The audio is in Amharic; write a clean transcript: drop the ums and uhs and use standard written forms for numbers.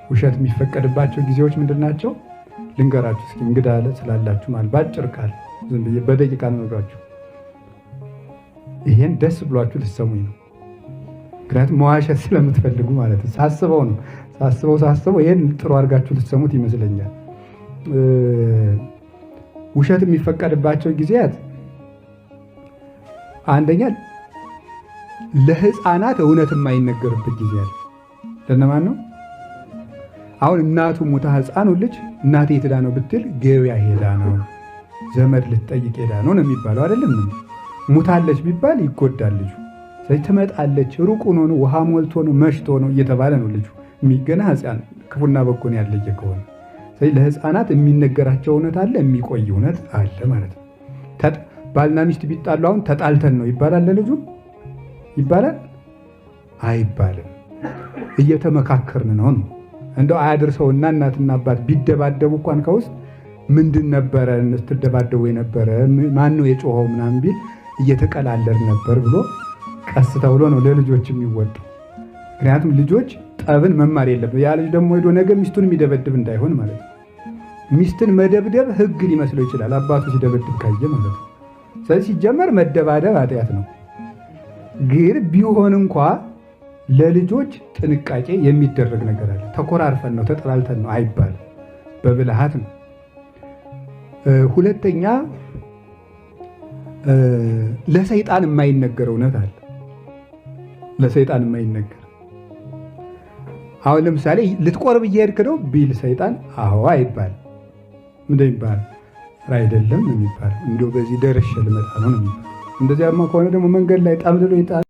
ውሸት የሚፈቀድባቸው ጊዜዎች ምንድን ናቸው? ልንገራችሁ እስኪ እንግዳ ስላላችሁ ማለት ባጭር ቃል ዝም ብዬ በደቂቃ ነግራችሁ ይሄን ደስ ብሏችሁ ልትሰሙኝ ነው። ምክንያቱም መዋሸት ስለምትፈልጉ ማለት ነው። ሳስበው ይሄን ጥሩ አድርጋችሁ ልትሰሙት ይመስለኛል። ውሸት የሚፈቀድባቸው ጊዜያት አንደኛ ለህፃናት እውነት የማይነገርበት ጊዜ አለ። ለነማን ነው? አሁን እናቱ ሙታ ህፃኑ ልጅ እናቴ የት ሄዳ ነው ብትል ገበያ ሄዳ ነው፣ ዘመድ ልትጠይቅ ሄዳ ነው ነው የሚባለው አይደለም። ሙታለች ቢባል ይጎዳል ልጁ። ስለዚህ ትመጣለች፣ ሩቅ ሆኖ ነው፣ ውሃ ሞልቶ ነው፣ መሽቶ ነው እየተባለ ነው ልጁ የሚገና ህፃን ክፉና በጎን ያለየ ከሆነ። ስለዚህ ለህፃናት የሚነገራቸው እውነት አለ፣ የሚቆይ እውነት አለ ማለት ነው። ባልና ሚስት ቢጣሉ አሁን ተጣልተን ነው ይባላል ለልጁ? ይባላል? አይባልም። እየተመካከርን ነው ነው። እንደው አያድርሰውና እናትና አባት ቢደባደቡ እንኳን ከውስጥ ምንድን ነበረ ስትደባደቡ የነበረ ማን ነው የጮኸው ምናምን ቢል እየተቀላለር ነበር ብሎ ቀስ ተብሎ ነው ለልጆች የሚወጣው። ምክንያቱም ልጆች ጠብን መማር የለብን። ያ ልጅ ደግሞ ሄዶ ነገ ሚስቱን የሚደበድብ እንዳይሆን ማለት ነው። ሚስትን መደብደብ ህግ ሊመስለው ይችላል አባቱ ሲደበድብ ካየ ማለት ነው። ስለዚህ ሲጀመር መደባደብ ኃጢአት ነው። ግን ቢሆን እንኳ ለልጆች ጥንቃቄ የሚደረግ ነገር አለ። ተኮራርፈን ነው ተጠላልተን ነው አይባልም፣ በብልሃት ነው። ሁለተኛ ለሰይጣን የማይነገር እውነት አለ። ለሰይጣን የማይነገር አሁን ለምሳሌ ልትቆርብ እየሄድክ ነው ቢል ሰይጣን አዎ አይባል። ምንድን ይባል? አይደለም ነው የሚባል። እንዲያው በዚህ ደረሽ ልመጣ ነው ነው የሚባል። እንደዚያማ ከሆነ ደግሞ መንገድ ላይ ጠምልሎ ይጣል።